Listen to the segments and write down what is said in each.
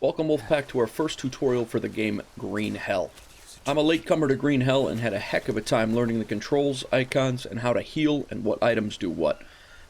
Welcome Wolfpack to our first tutorial for the game Green Hell. I'm a latecomer to Green Hell and had a heck of a time learning the controls, icons, and how to heal and what items do what.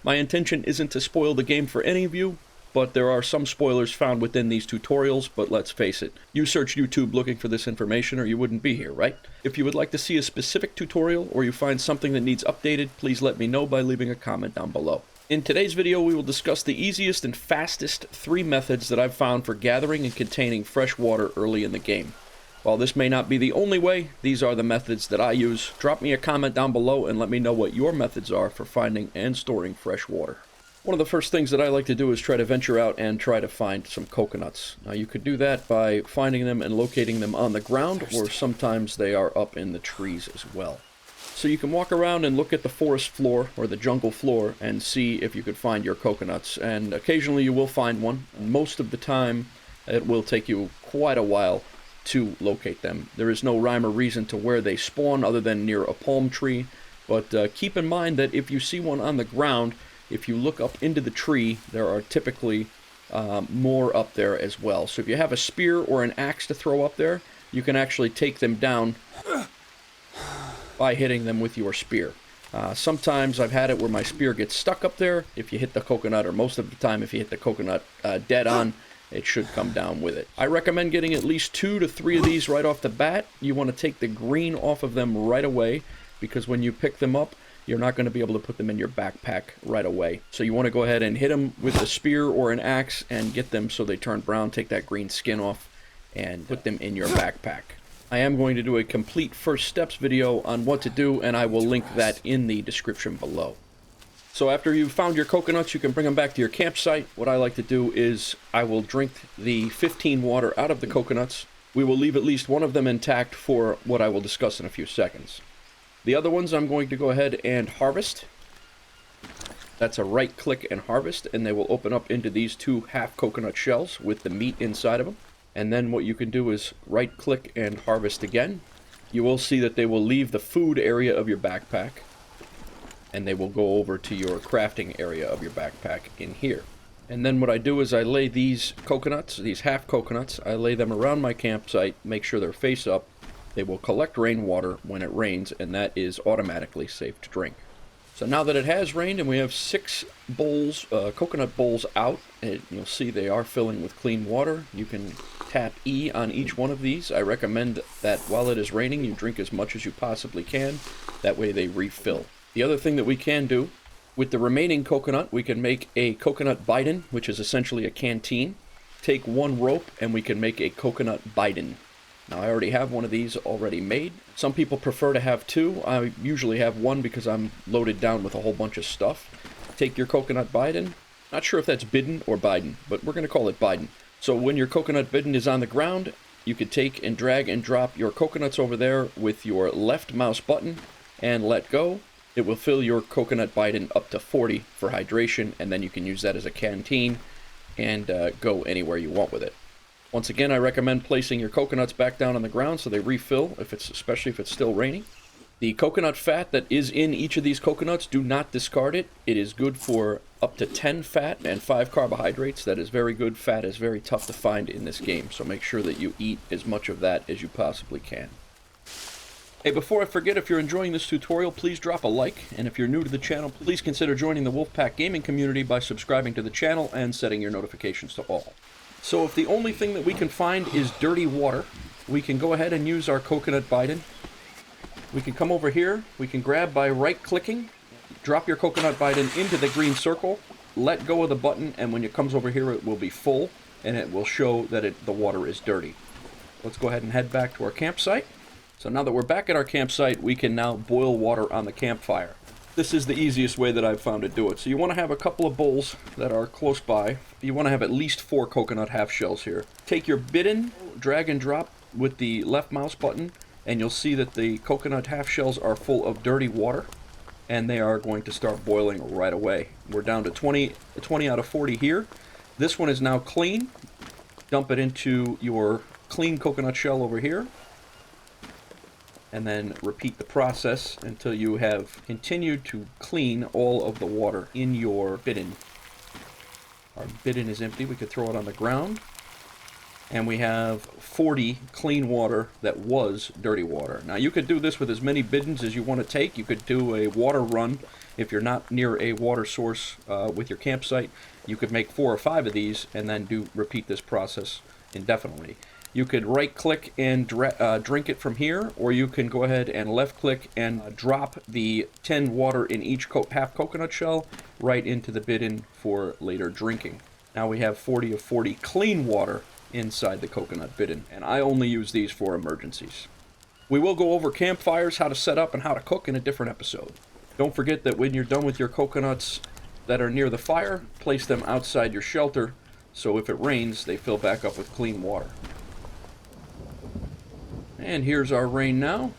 My intention isn't to spoil the game for any of you, but there are some spoilers found within these tutorials, but let's face it, you search YouTube looking for this information or you wouldn't be here, right? If you would like to see a specific tutorial or you find something that needs updated, please let me know by leaving a comment down below. In today's video, we will discuss the easiest and fastest 3 methods that I've found for gathering and containing fresh water early in the game. While this may not be the only way, these are the methods that I use. Drop me a comment down below and let me know what your methods are for finding and storing fresh water. One of the first things that I like to do is try to venture out and try to find some coconuts. Now you could do that by finding them and locating them on the ground, or sometimes they are up in the trees as well. So you can walk around and look at the forest floor or the jungle floor and see if you could find your coconuts, and occasionally you will find one. Most of the time it will take you quite a while to locate them. There is no rhyme or reason to where they spawn other than near a palm tree, but keep in mind that if you see one on the ground, if you look up into the tree, there are typically more up there as well. So if you have a spear or an axe to throw up there, you can actually take them down by hitting them with your spear. Sometimes I've had it where my spear gets stuck up there. If you hit the coconut, or most of the time if you hit the coconut dead on, it should come down with it. I recommend getting at least 2 to 3 of these right off the bat. You want to take the green off of them right away, because when you pick them up, you're not going to be able to put them in your backpack right away. So you want to go ahead and hit them with a spear or an axe and get them so they turn brown, take that green skin off, and put them in your backpack. I am going to do a complete first steps video on what to do, and I will link that in the description below. So after you've found your coconuts, you can bring them back to your campsite. What I like to do is I will drink the 15 water out of the coconuts. We will leave at least one of them intact for what I will discuss in a few seconds. The other ones I'm going to go ahead and harvest. That's a right click and harvest, and they will open up into these 2 half coconut shells with the meat inside of them. And then what you can do is right click and harvest again. You will see that they will leave the food area of your backpack, and they will go over to your crafting area of your backpack in here. And then what I do is I lay these coconuts, these half coconuts, I lay them around my campsite, make sure they're face up. They will collect rainwater when it rains, and that is automatically safe to drink. So now that it has rained and we have 6 bowls, coconut bowls out, and you'll see they are filling with clean water. You can tap E on each one of these. I recommend that while it is raining, you drink as much as you possibly can. That way they refill. The other thing that we can do, with the remaining coconut, we can make a coconut bidon, which is essentially a canteen. Take 1 rope and we can make a coconut bidon. Now I already have one of these already made. Some people prefer to have 2. I usually have 1 because I'm loaded down with a whole bunch of stuff. Take your coconut bidon. Not sure if that's bidon or bidon, but we're going to call it bidon. So when your coconut bidon is on the ground, you could take and drag and drop your coconuts over there with your left mouse button and let go. It will fill your coconut bidon up to 40 for hydration, and then you can use that as a canteen and go anywhere you want with it. Once again, I recommend placing your coconuts back down on the ground so they refill, especially if it's still raining. The coconut fat that is in each of these coconuts, do not discard it. It is good for up to 10 fat and 5 carbohydrates. That is very good. Fat is very tough to find in this game, so make sure that you eat as much of that as you possibly can. Hey, before I forget, if you're enjoying this tutorial, please drop a like, and if you're new to the channel, please consider joining the Wolfpack Gaming community by subscribing to the channel and setting your notifications to all. So if the only thing that we can find is dirty water, we can go ahead and use our coconut bidon. We can come over here, we can grab by right-clicking, drop your coconut bidon into the green circle, let go of the button, and when it comes over here it will be full, and it will show that the water is dirty. Let's go ahead and head back to our campsite. So now that we're back at our campsite, we can now boil water on the campfire. This is the easiest way that I've found to do it. So you want to have a couple of bowls that are close by. You want to have at least 4 coconut half shells here. Take your bidon, drag and drop with the left mouse button, and you'll see that the coconut half shells are full of dirty water, and they are going to start boiling right away. We're down to 20 out of 40 here. This one is now clean. Dump it into your clean coconut shell over here, and then repeat the process until you have continued to clean all of the water in your bidon. Our bidon is empty. We could throw it on the ground. and we have 40 clean water that was dirty water. Now you could do this with as many bidons as you want to take. You could do a water run if you're not near a water source with your campsite. You could make 4 or 5 of these and then repeat this process indefinitely. You could right-click and drink it from here, or you can go ahead and left-click and drop the 10 water in each half coconut shell right into the bidon for later drinking. Now we have 40 of 40 clean water inside the coconut bidon, and I only use these for emergencies. We will go over campfires, how to set up, and how to cook in a different episode. Don't forget that when you're done with your coconuts that are near the fire, place them outside your shelter, so if it rains, they fill back up with clean water. And here's our rain now.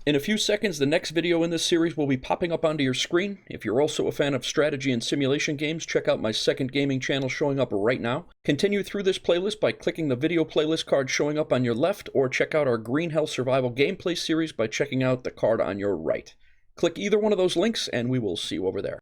In a few seconds, the next video in this series will be popping up onto your screen. If you're also a fan of strategy and simulation games, check out my second gaming channel showing up right now. Continue through this playlist by clicking the video playlist card showing up on your left, or check out our Green Hell Survival gameplay series by checking out the card on your right. Click either one of those links, and we will see you over there.